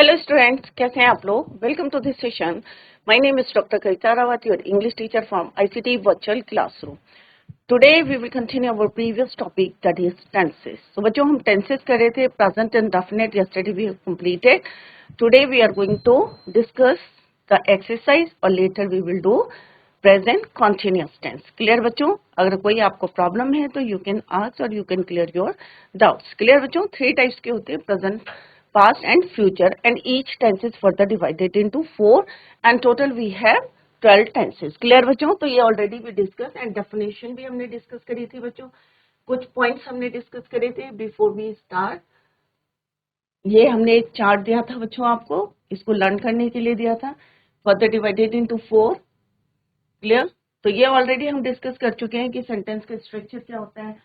Hello students, कैसे हैं आप लोग? Welcome to this session. My name is Dr. Kavita Rawat, your English teacher from ICT Virtual Classroom. Today we will continue our previous topic, that is tenses. So बच्चों हम tenses कर रहे थे, present and definite yesterday we have completed. Today we are going to discuss the exercise और later we will do present continuous tense. Clear बच्चों? अगर कोई आपको प्रॉब्लम है तो you can ask or you can clear your doubts. Clear बच्चों? 3 types के होते हैं, present, past and future, and each tense is further divided into 4 and total we have 12 tenses. Clear बच्चों? तो ये ऑलरेडी भी डिस्कस एंड डेफिनेशन भी हमने डिस्कस करी थी बच्चों. कुछ पॉइंट्स हमने डिस्कस करे थे बिफोर वी स्टार्ट. ये हमने एक चार्ट दिया था बच्चों आपको, इसको लर्न करने के लिए दिया था. Further divided into 4. क्लियर? तो ये ऑलरेडी हम डिस्कस कर चुके हैं कि सेंटेंस का स्ट्रक्चर क्या होता है,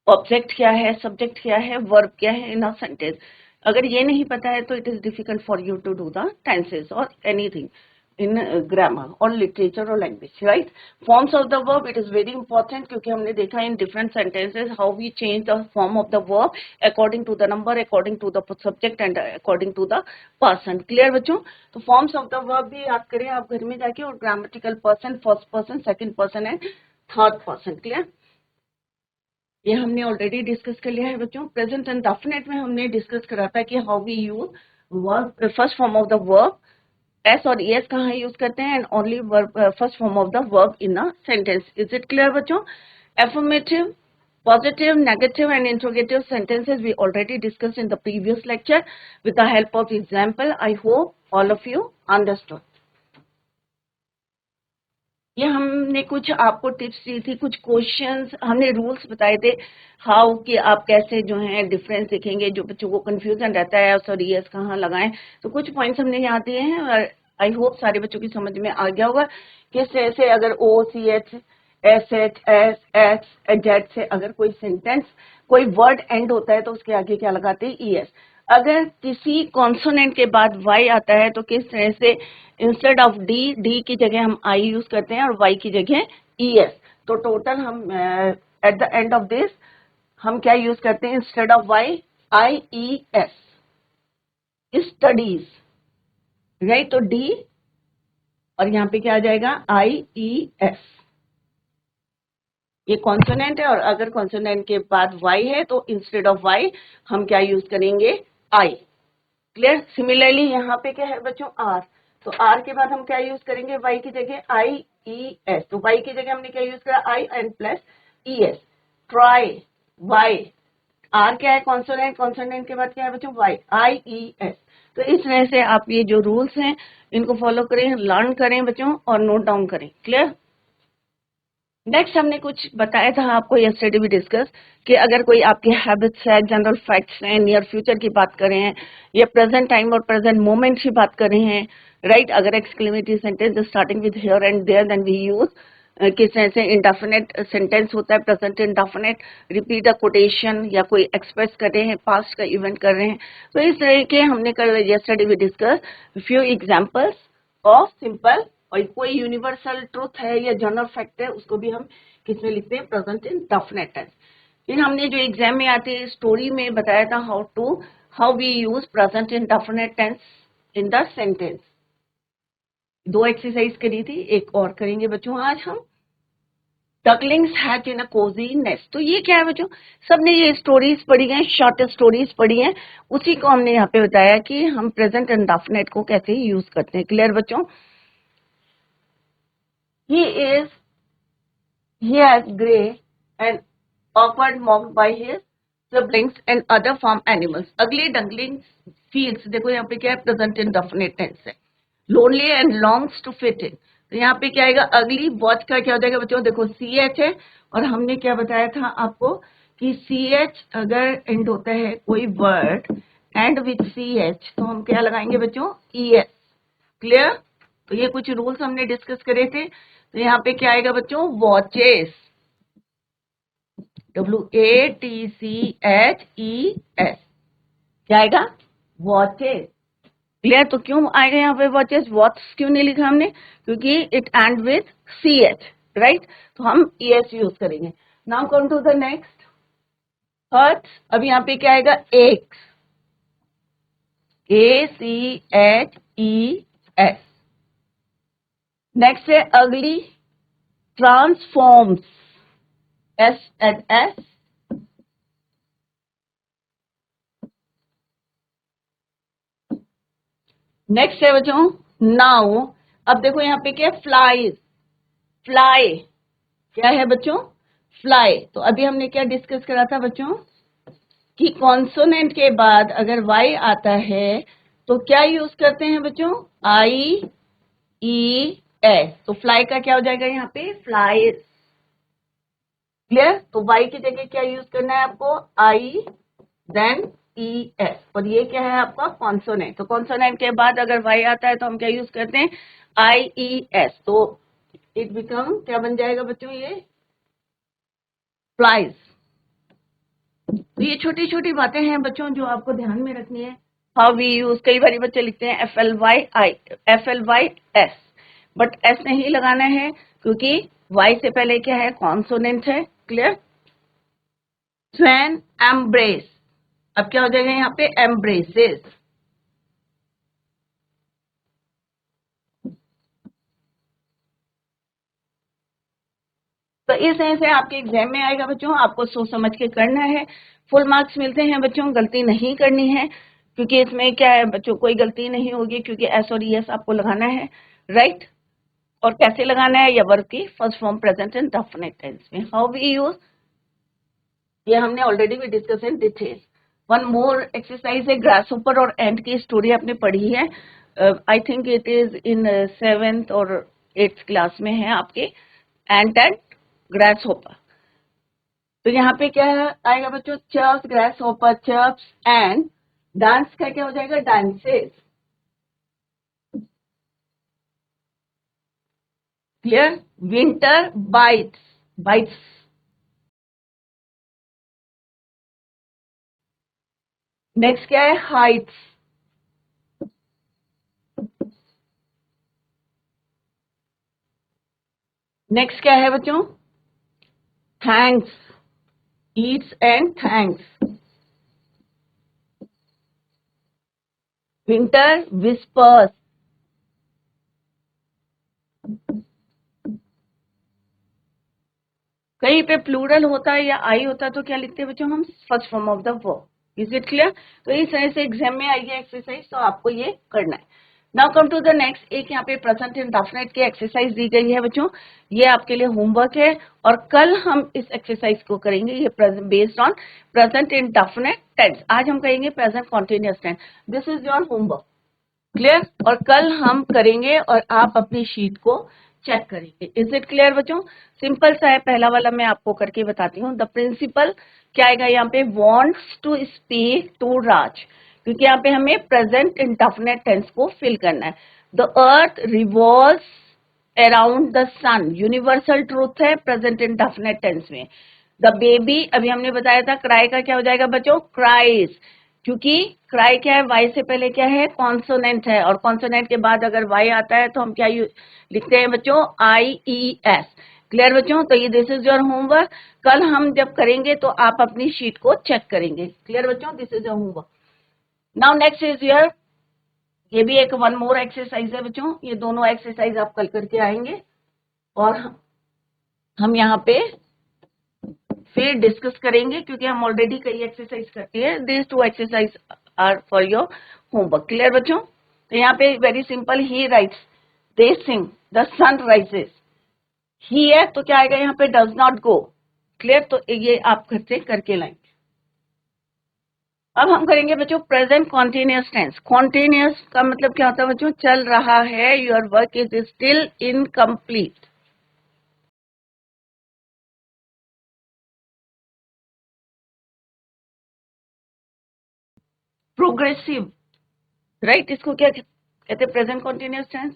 ऑब्जेक्ट क्या है, सब्जेक्ट क्या है, वर्ब क्या है इन अ सेंटेंस. अगर ये नहीं पता है तो it is difficult for you to do the tenses और एनीथिंग इन ग्रामर और लिटरेचर और language. Right? Forms of the verb, it is very important, क्योंकि हमने देखा in different sentences how we change the form of the verb according to the number, according to the subject and according to the person. Clear बच्चों? तो forms of the verb भी याद करें आप घर में जाके, और grammatical person, first person, second person and third person. Clear? ये हमने ऑलरेडी डिस्कस कर लिया है बच्चों. प्रेजेंट एंड डेफिनेट में हमने डिस्कस करा था कि how we use verb, first form of the verb S और एस कहाँ यूज करते हैं, and only verb, first form of the verb in a sentence. Is it clear बच्चों? Affirmative, positive, negative and interrogative sentences we already discussed in the previous lecture with the help of example. I hope all of you understood. ये हमने कुछ आपको tips दी थी, कुछ questions, हमने rules बताए थे हाउ कि आप कैसे जो है डिफरेंस देखेंगे, जो बच्चों को कंफ्यूजन रहता है सॉरी यस कहाँ लगाएं. तो कुछ पॉइंट्स हमने यहाँ दिए हैं और आई होप सारे बच्चों की समझ में आ गया होगा. किस तरह से अगर O C H S H S X Z से अगर कोई सेंटेंस, कोई वर्ड एंड होता है तो उसके आगे क्या लगाते हैं, ई एस. अगर किसी कॉन्सोनेंट के बाद वाई आता है तो किस तरह से इंस्टेड ऑफ डी, डी की जगह हम आई यूज करते हैं और वाई की जगह ई एस. तो टोटल हम at the end of this हम क्या यूज करते हैं, instead of Y I E S, studies. Right? तो डी और यहाँ पे क्या आ जाएगा, आई ई एस. ये कॉन्सोनेंट है और अगर कॉन्सोनेंट के बाद वाई है तो इंस्टेड ऑफ वाई हम क्या यूज करेंगे, आई. क्लियर? सिमिलरली यहाँ पे क्या है बच्चों, आर. तो आर के बाद हम क्या यूज करेंगे, वाई की जगह आई ई एस. तो वाई की जगह हमने क्या यूज करा, I and plus E S. Try, Y. R क्या है, कॉन्सोनेंट, कॉन्सोनेंट के बाद क्या है बच्चों, वाई, आई ई एस. तो इस तरह से आप ये जो रूल्स हैं इनको फॉलो करें, लर्न करें बच्चों और नोट डाउन करें. क्लियर? नेक्स्ट हमने कुछ बताया था आपको यस्टरडे भी डिस्कस कि अगर कोई आपकी हैबिट्स है, जनरल फैक्ट्स हैं, नियर फ्यूचर की बात कर रहे हैं या प्रेजेंट टाइम और प्रेजेंट मोमेंट की बात कर रहे हैं. राइट? अगर exclamatory sentence starting with here and there then we use किस तरह से इंडेफिनेट सेंटेंस होता है, present indefinite, repeat a quotation या कोई एक्सप्रेस कर रहे हैं, पास्ट का इवेंट कर रहे हैं. तो इस तरह के हमने कर यस्टरडे भी discuss few examples of simple, और कोई यूनिवर्सल ट्रूथ है या जनरल फैक्ट है उसको भी हम किसमें लिखते हैं, प्रेजेंट इंडेफिनेट टेंस. फिर हमने जो एग्जाम में आते हैं स्टोरी में बताया था how we use present indefinite tense in the sentence. 2 exercise करी थी, एक और करेंगे बच्चों आज हम. Ducklings hatch in a cosy nest. तो ये क्या है बच्चों, सबने ये स्टोरीज पढ़ी हैं, शॉर्ट स्टोरीज पढ़ी हैं, उसी को हमने यहाँ पे बताया कि हम प्रेजेंट इंडेफिनेट को कैसे यूज करते हैं. क्लियर बच्चों? He has gray and awkward mocked by his siblings and other farm animals. Ugly duckling feels, देखो यहाँ पे क्या है, प्रेजेंट इंडेफिनिट टेंस है. Lonely and longs to fit in. तो यहाँ पे क्या आएगा, अगली. वॉच का क्या हो जाएगा बच्चों, देखो सी एच है और हमने क्या बताया था आपको कि सी एच अगर एंड होता है कोई word end with C H तो हम क्या लगाएंगे बच्चों, ई एस. क्लियर? तो ये कुछ रूल्स हमने डिस्कस करे थे. तो यहाँ पे क्या आएगा बच्चों, वॉचेस, WATCHES. क्या आएगा, वॉचेस. क्लियर? तो क्यों आएगा यहाँ पे वॉचेस, वॉट्स क्यों नहीं लिखा हमने, क्योंकि it end with CH. Right? तो हम ES यूज करेंगे. Now come to the next. Hurts. अब यहाँ पे क्या आएगा, एक्स. ACHES। नेक्स्ट है अगली, ट्रांसफॉर्म्स, SNS। नेक्स्ट है बच्चों नाउ। अब देखो यहाँ पे क्या, फ्लाईज, फ्लाई क्या है बच्चों, फ्लाई। तो अभी हमने क्या डिस्कस करा था बच्चों कि कॉन्सोनेंट के बाद अगर वाई आता है तो क्या यूज करते हैं बच्चों, IES। तो फ्लाई का क्या हो जाएगा यहाँ पे, फ्लाइज। क्लियर। तो वाई की जगह क्या यूज करना है आपको, I देन ES। और ये क्या है आपका कॉन्सोनेंट। तो कॉन्सोनेंट के बाद अगर वाई आता है तो हम क्या यूज करते हैं, IES। तो इट बिकम क्या बन जाएगा बच्चों, ये फ्लाइज। तो ये छोटी छोटी बातें हैं बच्चों जो आपको ध्यान में रखनी है। हाउ वी यूज, कई बार बच्चे लिखते हैं FLYS, बट एस नहीं लगाना है क्योंकि वाई से पहले क्या है, कॉन्सोनेंट है। क्लियर। स्वैन एम्ब्रेस, अब क्या हो जाएगा यहाँ पे, एम्ब्रेसेस। तो इस तरह से आपके एग्जाम में आएगा बच्चों, आपको सोच समझ के करना है। फुल मार्क्स मिलते हैं बच्चों, गलती नहीं करनी है क्योंकि इसमें क्या है बच्चों, कोई गलती नहीं होगी क्योंकि एस और ES आपको लगाना है, राइट। और कैसे लगाना है, या वर्ब की first form present and definite tense में। हाउ वी यूज, ये हमने ऑलरेडी भी discuss in detail. One more exercise है, ग्रासहोपर और एंट की स्टोरी आपने पढ़ी है, I think it is in 7th और 8th क्लास में है आपके, एंट एंड ग्रासहोपर। तो यहाँ पे क्या आएगा बच्चों, चर्प्स, ग्रासहोपर चर्प्स, एंड डांस का क्या हो जाएगा, dances. Clear. Winter bytes, bytes. Next क्या है, हाइट्स। नेक्स्ट क्या है बच्चों, thanks, Yeats and thanks. Winter whispers. कहीं पे प्लूरल होता है या आई होता है तो क्या लिखते हैं बच्चों हम, first form of the verb. Is it clear. तो इस तरह से एग्जाम में आएगी एक्सरसाइज, तो आपको ये करना है। Now come to the next, एक यहाँ पे प्रेजेंट इंडेफिनिट की एक्सरसाइज दी गई है बच्चों, ये आपके लिए होमवर्क है और कल हम इस एक्सरसाइज को करेंगे। ये based on present indefinite tense, आज हम करेंगे present continuous tense. This is your homework. Clear. और कल हम करेंगे और आप अपनी शीट को चेक करेंगे। इज इट क्लियर बच्चों। सिंपल सा है, पहला वाला मैं आपको करके बताती हूँ। द प्रिंसिपल क्या आएगा यहाँ पे, wants to speak to Raj, क्योंकि यहाँ पे हमें प्रेजेंट इंडेफिनिट टेंस को फिल करना है। The earth revolves around the sun, universal truth है प्रेजेंट इंडेफिनिट टेंस में। द बेबी, अभी हमने बताया था, क्राई का क्या हो जाएगा बच्चों, क्राइज, क्योंकि क्राई क्या है, वाई से पहले क्या है, कॉन्सोनेंट है, और कॉन्सोनेंट के बाद अगर वाई आता है तो हम क्या लिखते हैं बच्चों, IES। क्लियर बच्चों। तो ये दिस इज योर होमवर्क। कल हम जब करेंगे तो आप अपनी शीट को चेक करेंगे। क्लियर बच्चों, this is your homework. Now next is your, ये भी एक वन मोर एक्सरसाइज है बच्चों। ये दोनों एक्सरसाइज आप कल करके आएंगे और हम यहाँ पे फिर डिस्कस करेंगे क्योंकि हम ऑलरेडी कई एक्सरसाइज करते हैं। This 2 exercise are for your homework. Clear बच्चों। तो यहाँ पे very simple, he writes, they sing, the sun rises. He है तो क्या आएगा यहाँ पे, डज नॉट गो। क्लियर। तो ये आप घर से करके लाएंगे। अब हम करेंगे बच्चों प्रेजेंट कॉन्टिन्यूअस टेंस। कॉन्टिन्यूअस का मतलब क्या होता है बच्चों, चल रहा है, your work is still incomplete. Progressive, right, इसको क्या कहते हैं, प्रेजेंट कॉन्टिन्यूअस टेंस,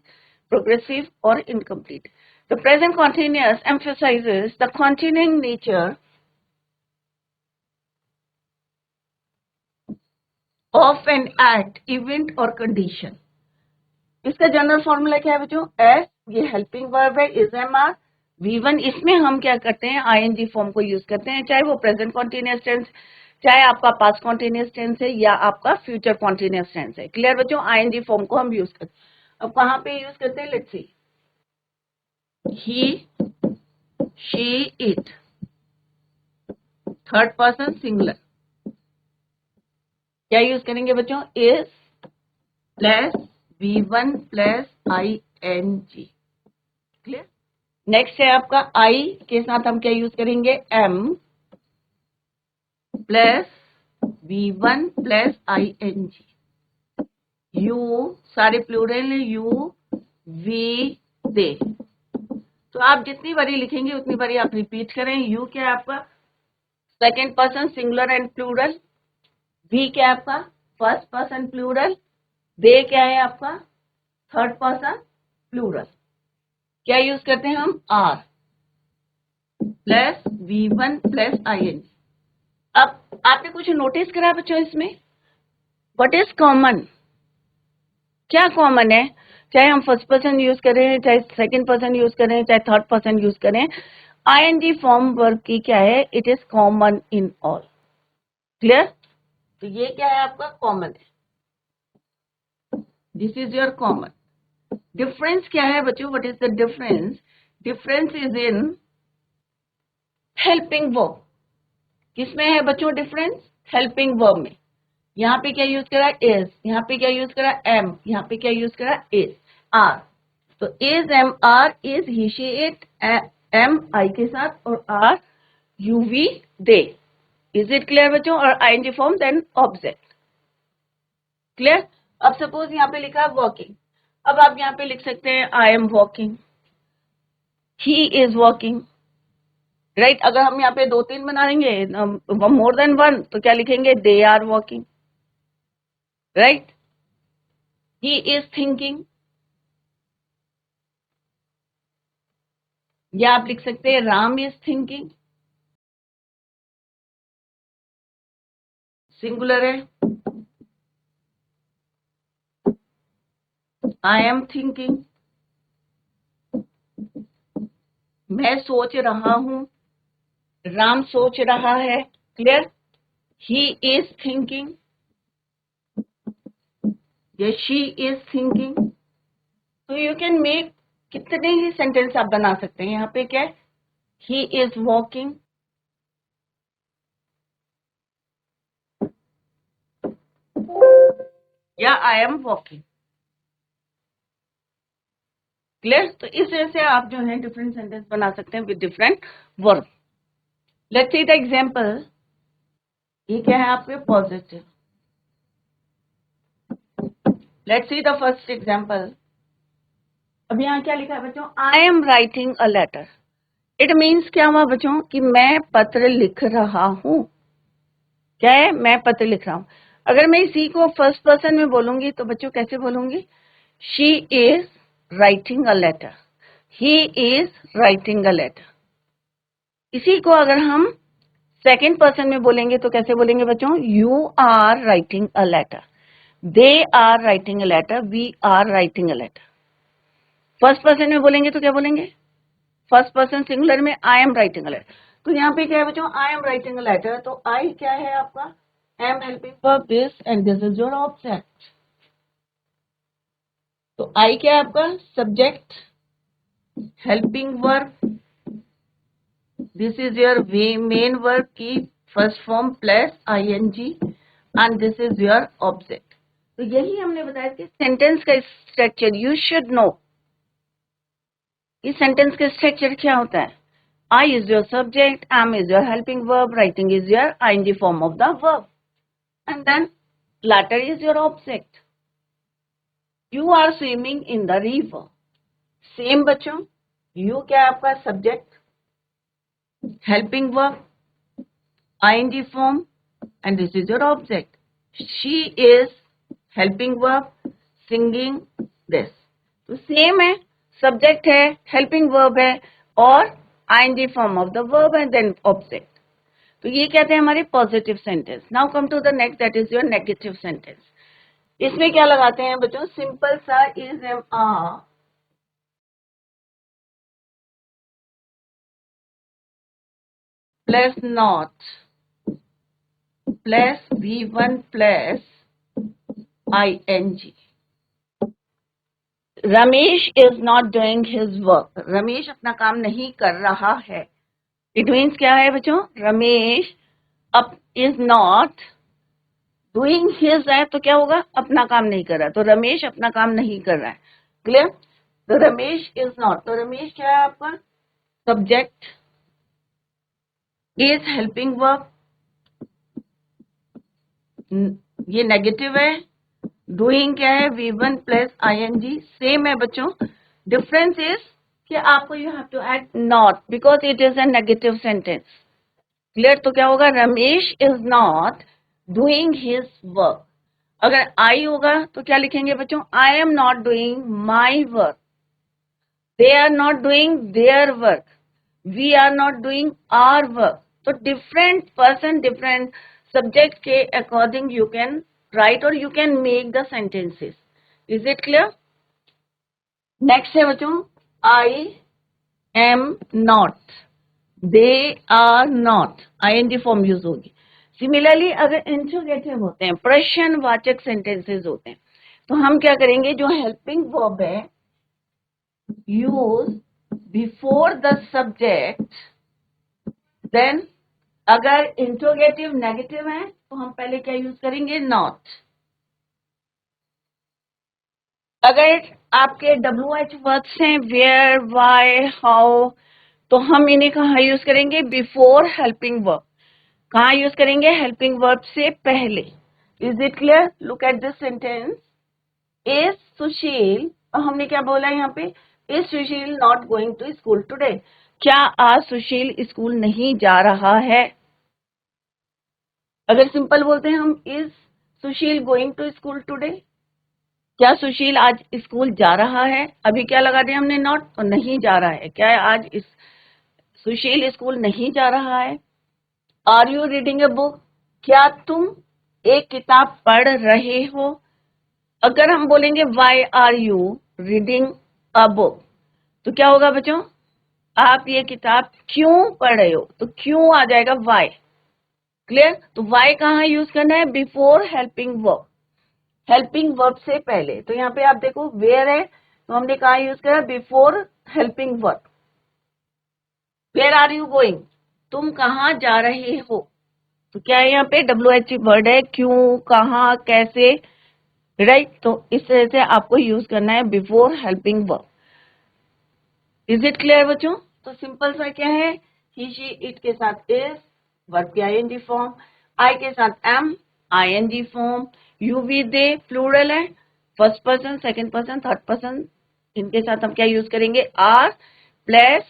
प्रोग्रेसिव और incomplete. The present continuous emphasizes the continuing nature of an act, event or condition. इसका जनरल फॉर्मूला क्या है बच्चों, एस, ये हेल्पिंग वर्ब है, इज एम आर V1। इसमें हम क्या करते हैं, ING फॉर्म को यूज करते हैं, चाहे वो प्रेजेंट कॉन्टिन्यूअस टेंस चाहे आपका पास्ट कॉन्टिन्यूअस टेंस है या आपका फ्यूचर कॉन्टिन्यूअस टेंस है। क्लियर बच्चों? आईएनजी फॉर्म को हम यूज करते हैं। अब कहाँ पे यूज करते हैं? Let's see, he, she, it, third person singular. क्या यूज करेंगे बच्चों? Is plus V1 plus ING। Clear? Next है आपका आई के साथ हम क्या यूज करेंगे? Am plus V1 plus ING। You सारे प्लूरल है, यू, वी, दे। तो आप जितनी बारी लिखेंगे उतनी बारी आप रिपीट करें। यू क्या है आपका? Second person singular and plural. We क्या है आपका? First person plural. दे क्या है आपका? Third person plural. क्या यूज करते हैं हम? Are plus V1 plus ING। अब आपने कुछ नोटिस करा बच्चों इसमें? What is common? क्या कॉमन है? चाहे हम फर्स्ट पर्सन यूज करें, चाहे सेकंड पर्सन यूज करें, चाहे थर्ड पर्सन यूज करें, ING फॉर्म वर्ब की क्या है? It is common in all. Clear? तो ये क्या है आपका? कॉमन है। This is your common. Difference क्या है बच्चों? What is the difference? Difference is in helping verb. किसमें है बच्चों डिफरेंस? हेल्पिंग वर्ब में। यहाँ पे क्या यूज करा? इज। यहाँ पे क्या यूज करा? एम। यहाँ पे क्या यूज करा? Is, are. तो is, am, are, is, he, she, it, am I के साथ और are you, we, they. Is it clear बच्चों? और ING form then object. Clear? अब सपोज यहाँ पे लिखा है वर्किंग। अब आप यहाँ पे लिख सकते हैं I am walking, he is walking. Right? अगर हम यहाँ पे दो तीन बनाएंगे, मोर देन वन, तो क्या लिखेंगे? They are walking. Right? He is thinking. या आप लिख सकते हैं राम इज थिंकिंग, सिंगुलर है। आई एम थिंकिंग, मैं सोच रहा हूं, राम सोच रहा है। क्लियर? ही इज थिंकिंग या शी इज थिंकिंग। तो यू कैन मेक कितने ही सेंटेंस आप बना सकते हैं। यहाँ पे क्या है? ही इज वॉकिंग, या आई एम वॉकिंग। क्लियर? तो इस तरह से आप जो है डिफरेंट सेंटेंस बना सकते हैं with different verb. Let's see the example. ये क्या है आपके? Positive. Let's see the first example. अब यहाँ क्या लिखा है बच्चों? I am writing a letter. It means क्या हुआ बच्चों? कि मैं पत्र लिख रहा हूं। क्या है? मैं पत्र लिख रहा हूं। अगर मैं इसी को फर्स्ट पर्सन में बोलूंगी तो बच्चों कैसे बोलूंगी? She is writing a letter, he is writing a letter. इसी को अगर हम सेकेंड पर्सन में बोलेंगे तो कैसे बोलेंगे बच्चों? You are writing a letter, they are writing a letter, we are writing a letter. First person में बोलेंगे तो क्या बोलेंगे? फर्स्ट पर्सन सिंगुलर में I am writing a letter. तो यहाँ पे क्या है बच्चों? I am writing a letter. तो आई क्या है आपका? Am helping verb this and this is your object. तो आई क्या है आपका? Subject, helping verb, this is your main verb की first form plus ING and this is your object. तो यही हमने बताया कि सेंटेंस का स्ट्रक्चर यू शुड नो। इस सेंटेंस का स्ट्रक्चर क्या होता है? I is your subject, am is your helping verb, writing is your ING form of the verb, and then latter is your object. You are swimming in the river. Same बच्चों, you क्या है आपका? Subject, helping verb, ING form, and this is your object. She is helping verb, singing this. तो same है, subject है, helping verb है और ING form of the verb and then object. तो ये कहते हैं हमारे positive sentence. Now come to the next, that is your negative sentence. इसमें क्या लगाते हैं बच्चों? सिंपल सा is, am, are plus not plus V1 plus ING. Ramesh is not doing his work. Ramesh अपना काम नहीं कर रहा है. इट मीन्स क्या है बच्चों? रमेश अब इज नॉट डूइंग हिज है तो क्या होगा? अपना काम नहीं कर रहा. तो रमेश अपना काम नहीं कर रहा है. क्लियर? तो रमेश इज नॉट, तो रमेश क्या है आपका? सब्जेक्ट इज हेल्पिंग वर्क, ये नेगेटिव है. डूइंग क्या है? V1 plus ING. सेम है बच्चों. डिफरेंस इज कि आपको you have to add not because it is a negative sentence. Clear? तो क्या होगा? Ramesh is not doing his work. अगर आई होगा तो क्या लिखेंगे बच्चों? I am not doing my work. They are not doing their work. We are not doing our work. तो डिफरेंट पर्सन डिफरेंट सब्जेक्ट के according you can write or you can make the sentences. Is it clear? Next है बच्चों, I am not, they are not, ING form use होगी. Similarly अगर interrogative होते हैं, प्रश्नवाचक sentences होते हैं, तो हम क्या करेंगे? जो हेल्पिंग वर्ब है, use before the subject. Then अगर इंट्रोगेटिव नेगेटिव है तो हम पहले क्या यूज करेंगे? नॉट. अगर आपके WH वर्ड्स हैं, वेयर, वाई, हाउ, तो हम इन्हें कहाँ यूज करेंगे? Before helping verb. कहाँ यूज करेंगे? हेल्पिंग वर्ब से पहले. Is it clear? Look at this sentence. Is Sushil, और हमने क्या बोला यहाँ पे? Is Sushil not going to school today. क्या आज सुशील स्कूल नहीं जा रहा है? अगर सिंपल बोलते हैं हम, is Sushil going to school today. क्या सुशील आज स्कूल जा रहा है? अभी क्या लगा दिया हमने? नॉट. तो नहीं जा रहा है. क्या है? आज सुशील स्कूल नहीं जा रहा है. Are you reading a book? क्या तुम एक किताब पढ़ रहे हो? अगर हम बोलेंगे why are you reading a book, तो क्या होगा बच्चों? आप ये किताब क्यों पढ़ रहे हो? तो क्यों आ जाएगा वाई. क्लियर? तो वाई कहाँ यूज करना है? Before helping verb. Helping verb से पहले. तो यहाँ पे आप देखो, वेयर है तो हमने कहा यूज करा? Before helping verb. Where are you going? तुम कहाँ जा रहे हो? तो क्या है यहाँ पे? WH वर्ड है. क्यों, कहाँ, कैसे, राइट? तो इस तरह से आपको यूज करना है before helping verb. Is it clear बच्चों? तो सिंपल सा क्या है? ही, शी, इट के साथ इज, वर्ब की ING फॉर्म. आई के साथ am, ING form. You, we, they plural है. First person, second person, third person, इनके साथ हम क्या यूज करेंगे? आर प्लस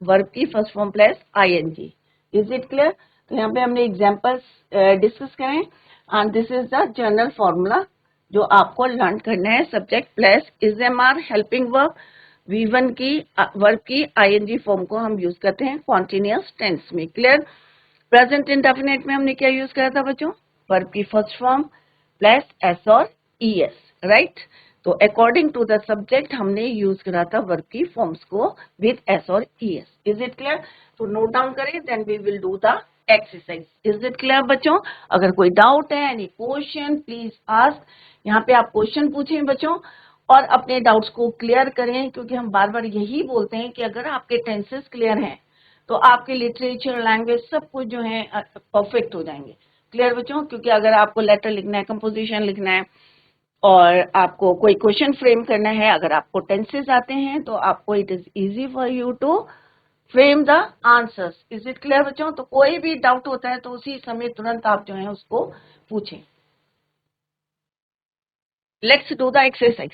वर्ब की first form plus ING. Is it clear? तो यहाँ पे हमने एग्जाम्पल्स डिस्कस करें and this is the general formula जो आपको लर्न करना है. Subject plus is am are helping verb. V1 की वर्ब की ING फॉर्म को हम यूज करते हैं कॉन्टिन्यूअस टेंस में. क्लियर? प्रेजेंट इंडेफिनिट में हमने क्या यूज करा था बच्चों? वर्ब की फर्स्ट फॉर्म प्लस S और ES, राइट? तो अकॉर्डिंग टू द सब्जेक्ट हमने यूज करा था वर्ब की फॉर्म्स को विद S और ES. Is it clear? तो नोट डाउन करें, then we will do the exercise. Is it clear बच्चों? अगर कोई डाउट है, एनी क्वेश्चन, प्लीज आस्क. यहाँ पे आप क्वेश्चन पूछें बच्चों और अपने डाउट्स को क्लियर करें, क्योंकि हम बार बार यही बोलते हैं कि अगर आपके टेंसेस क्लियर हैं तो आपके लिटरेचर, लैंग्वेज सब कुछ जो है परफेक्ट हो जाएंगे. क्लियर बच्चों? क्योंकि अगर आपको लेटर लिखना है, कंपोजिशन लिखना है और आपको कोई क्वेश्चन फ्रेम करना है, अगर आपको टेंसेस आते हैं तो आपको it is easy for you to frame the answers. Is it clear बच्चों? तो कोई भी डाउट होता है तो उसी समय तुरंत आप जो है उसको पूछें. Let's do the exercise.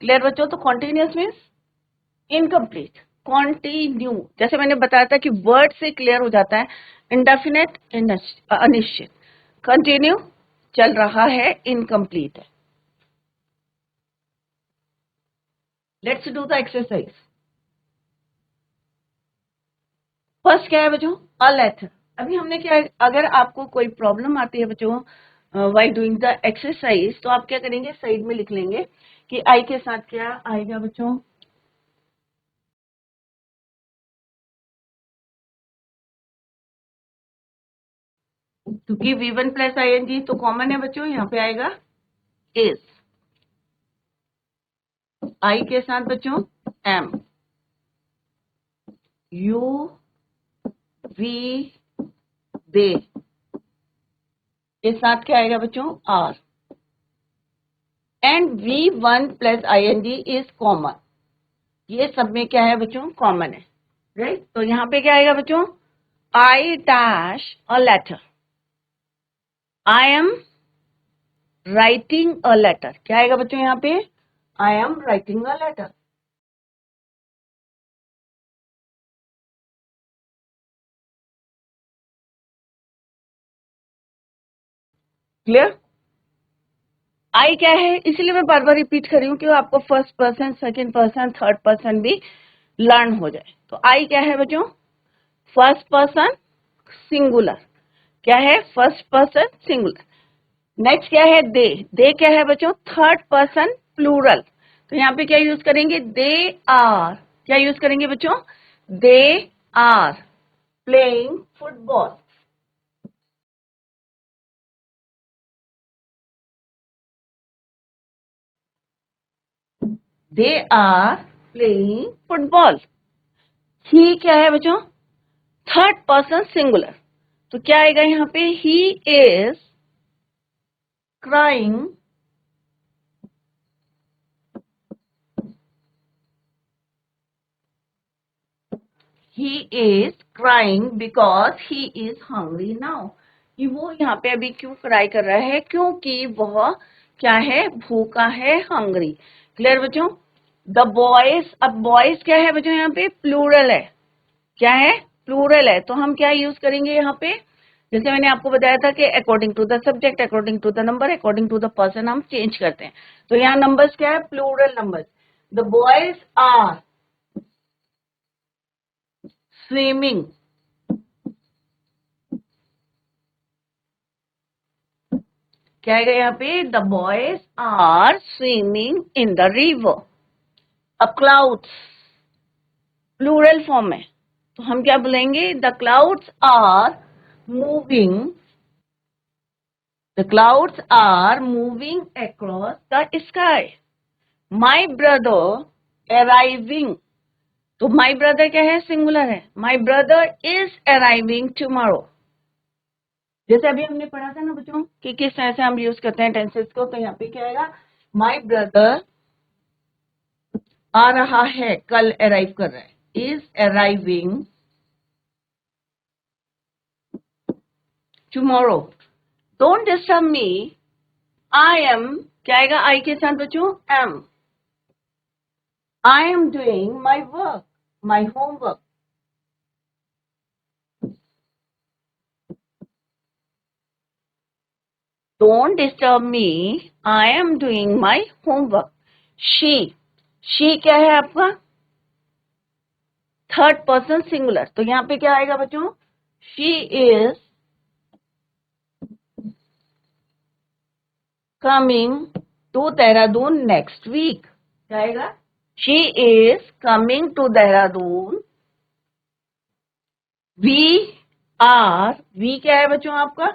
Clear बच्चों? तो कॉन्टिन्यूअस मीन्स इनकम्प्लीट. कॉन्टिन्यू, जैसे मैंने बताया था कि वर्ड से क्लियर हो जाता है. इंडेफिनेट, अनिश्चित. कंटिन्यू, चल रहा है. इनकम्प्लीट है. Let's do the exercise. First क्या है बच्चों? A letter. अभी हमने क्या, अगर आपको कोई प्रॉब्लम आती है बच्चों वाई डूइंग द एक्सरसाइज, तो आप क्या करेंगे? साइड में लिख लेंगे कि आई के साथ क्या आएगा बच्चों? क्योंकि V1 प्लस ing तो कॉमन है बच्चों, यहाँ पे आएगा is, I के साथ बच्चों am, you, we, they के साथ क्या आएगा बच्चों are, and V1 plus ing is common, ये सब में क्या है बच्चों कॉमन है, राइट। तो यहाँ पे क्या आएगा बच्चों, I dash a letter, I am writing a letter, क्या आएगा बच्चों यहाँ पे, I am writing a letter। Clear, I क्या है, इसलिए मैं बार बार रिपीट कर रही हूँ कि आपको first person, second person, third person भी लर्न हो जाए। तो आई क्या है बच्चों, फर्स्ट पर्सन सिंगुलर, क्या है फर्स्ट पर्सन सिंगुलर। नेक्स्ट क्या है दे, दे क्या है बच्चों थर्ड पर्सन प्लूरल, तो यहाँ पे क्या यूज करेंगे, दे आर, क्या यूज करेंगे बच्चों, they are playing football. They are playing football. He क्या है बच्चों, थर्ड पर्सन सिंगुलर, तो क्या आएगा यहाँ पे, he is crying, he is crying because he is hungry now, कि वो यहाँ पे अभी क्यों क्राई कर रहा है, क्योंकि वह क्या है, भूखा है, हंग्री। क्लियर बच्चों, द बॉयज, अब बॉयज क्या है बच्चों यहाँ पे प्लूरल है, क्या है प्लूरल है, तो हम क्या यूज करेंगे यहाँ पे, जैसे मैंने आपको बताया था कि according to the subject, according to the number, according to the person हम चेंज करते हैं। तो यहाँ नंबर्स क्या है, plural numbers, the boys are swimming, क्या आएगा यहाँ पे, the boys are swimming in the river. अब क्लाउड्स प्लूरल फॉर्म है, तो हम क्या बोलेंगे, the clouds are moving, the clouds are moving across the sky. My brother arriving, तो माई ब्रदर क्या है, सिंगुलर है, my brother is arriving tomorrow. जैसे अभी हमने पढ़ा था ना बच्चों कि किस तरह से हम यूज करते हैं टेंसेस को, तो यहाँ पे क्या आएगा, माई ब्रदर आ रहा है, कल अराइव कर रहा है, is arriving tomorrow. Don't disturb me, I am, क्या आएगा आई के साथ बच्चों am, I am doing my work, my homework. Don't disturb me, I am doing my homework. She क्या है आपका थर्ड पर्सन सिंगुलर, तो यहाँ पे क्या आएगा बच्चों, she is coming to Dehradun next week, क्या आएगा, she is coming to Dehradun. We are, we क्या है बच्चों आपका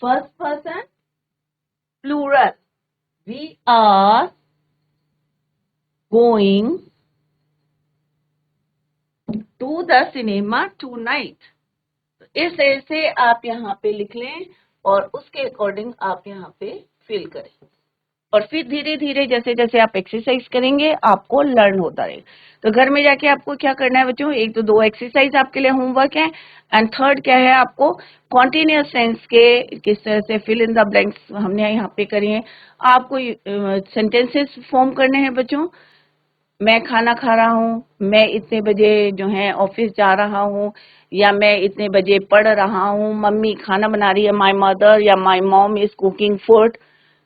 first person plural, we are going to the cinema tonight. इस तरह से आप यहाँ पे लिख लें और उसके अकॉर्डिंग आप यहाँ पे फिल करें, और फिर धीरे धीरे जैसे जैसे आप एक्सरसाइज करेंगे आपको लर्न होता रहेगा। तो घर में जाके आपको क्या करना है बच्चों, एक तो 2 एक्सरसाइज आपके लिए होमवर्क है, एंड थर्ड क्या है, आपको कॉन्टिन्यूअस टेंस के किस तरह से फिल इन द ब्लैंक्स हमने यहाँ पे करी है। आपको सेंटेंसेस फॉर्म करने हैं बच्चों, मैं खाना खा रहा हूँ, मैं इतने बजे जो है ऑफिस जा रहा हूँ, या मैं इतने बजे पढ़ रहा हूँ, मम्मी खाना बना रही है, माय मदर या my mom is cooking food,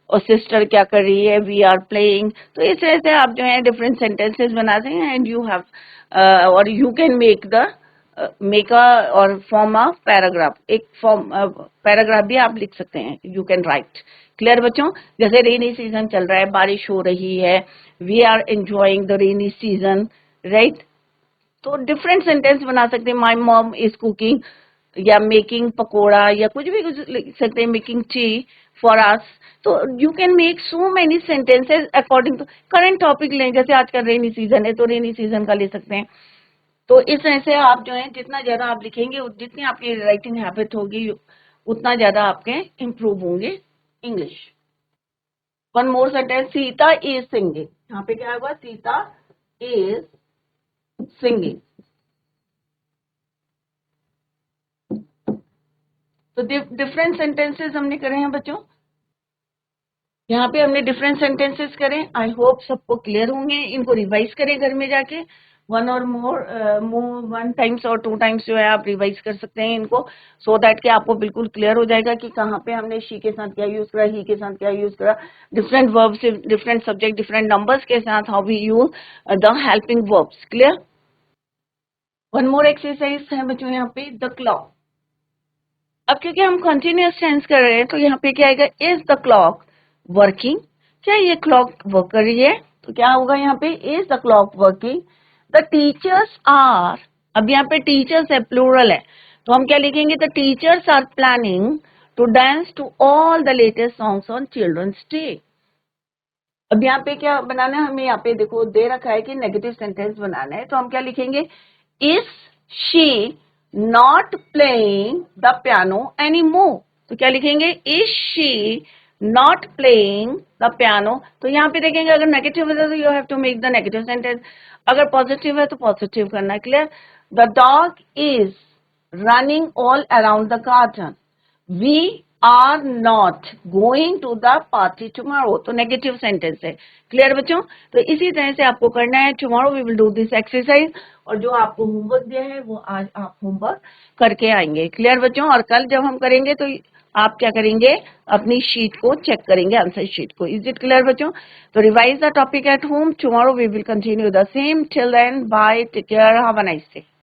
और सिस्टर क्या कर रही है, वी आर प्लेइंग। तो इस तरह से आप जो है डिफरेंट सेंटेंसेस बनाते हैं, एंड यू हैव और यू कैन मेक और फॉर्म अ पैराग्राफ, एक फॉर्म पैराग्राफ भी आप लिख सकते हैं, यू कैन राइट। क्लियर बच्चों, जैसे रेनी सीजन चल रहा है, बारिश हो रही है, we are enjoying the rainy season, right. तो डिफरेंट सेंटेंस बना सकते हैं, माई मॉम इज कुकिंग, या मेकिंग पकोड़ा या कुछ भी कुछ लिख सकते हैं, मेकिंग टी फॉर अस। तो you can make so many sentences according to current topic लें, जैसे आजकल रेनी सीजन है तो रेनी सीजन का ले सकते हैं। तो इस तरह से आप जो है जितना ज्यादा आप लिखेंगे, जितनी आपकी राइटिंग हैबिट होगी, उतना ज्यादा आपके इम्प्रूव होंगे English. One more sentence, Sita is singing. यहाँ पे क्या होगा, सीता इज सिंगिंग। तो डिफरेंट सेंटेंसेस हमने करे हैं बच्चों, यहाँ पे हमने डिफरेंट सेंटेंसेस करें। आई होप सबको क्लियर होंगे। इनको रिवाइज करें घर में जाके, वन और मोर वन टाइम्स और 2 टाइम्स जो है आप रिवाइज कर सकते हैं इनको, सो दैट कि आपको बिल्कुल क्लियर हो जाएगा कि कहाँ पे हमने शी के साथ क्या यूज करा, ही के साथ क्या यूज करा, different verbs, different subject, different numbers के साथ how we use the helping verbs. Clear. One more exercise है बच्चों यहाँ पे, द क्लॉक। अब क्योंकि हम कंटिन्यूअस टेंस कर रहे हैं तो यहाँ पे क्या आएगा, इज द क्लॉक वर्किंग। क्या ये क्लॉक वर्क कर रही है? तो क्या होगा यहाँ पे, is the clock working. The teachers are, अब यहाँ पे टीचर्स है, प्लूरल है, तो हम क्या लिखेंगे, the teachers are planning to dance to all the latest songs on children's day. अब यहाँ पे क्या बनाना है हमें, यहाँ पे देखो दे रखा है कि नेगेटिव सेंटेंस बनाना है, तो हम क्या लिखेंगे, is she not playing the piano any more. तो क्या लिखेंगे, is she not playing the piano. तो यहाँ पे देखेंगे अगर नेगेटिव है तो you have to make the negative sentence, अगर पॉजिटिव है तो पॉजिटिव करना है। Clear. The dog is running all around the garden. We are not going to the party tomorrow. तो नेगेटिव सेंटेंस है। क्लियर बच्चों। तो इसी तरह से आपको करना है। Tomorrow we will do this exercise, और जो आपको होमवर्क दिया है वो आज आप होमवर्क करके आएंगे। क्लियर बच्चों। और कल जब हम करेंगे तो आप क्या करेंगे, अपनी शीट को चेक करेंगे, आंसर शीट को। इज इट क्लियर बच्चों? तो revise the topic at home. Tomorrow we will continue the same. Till then bye, take care, have a nice day.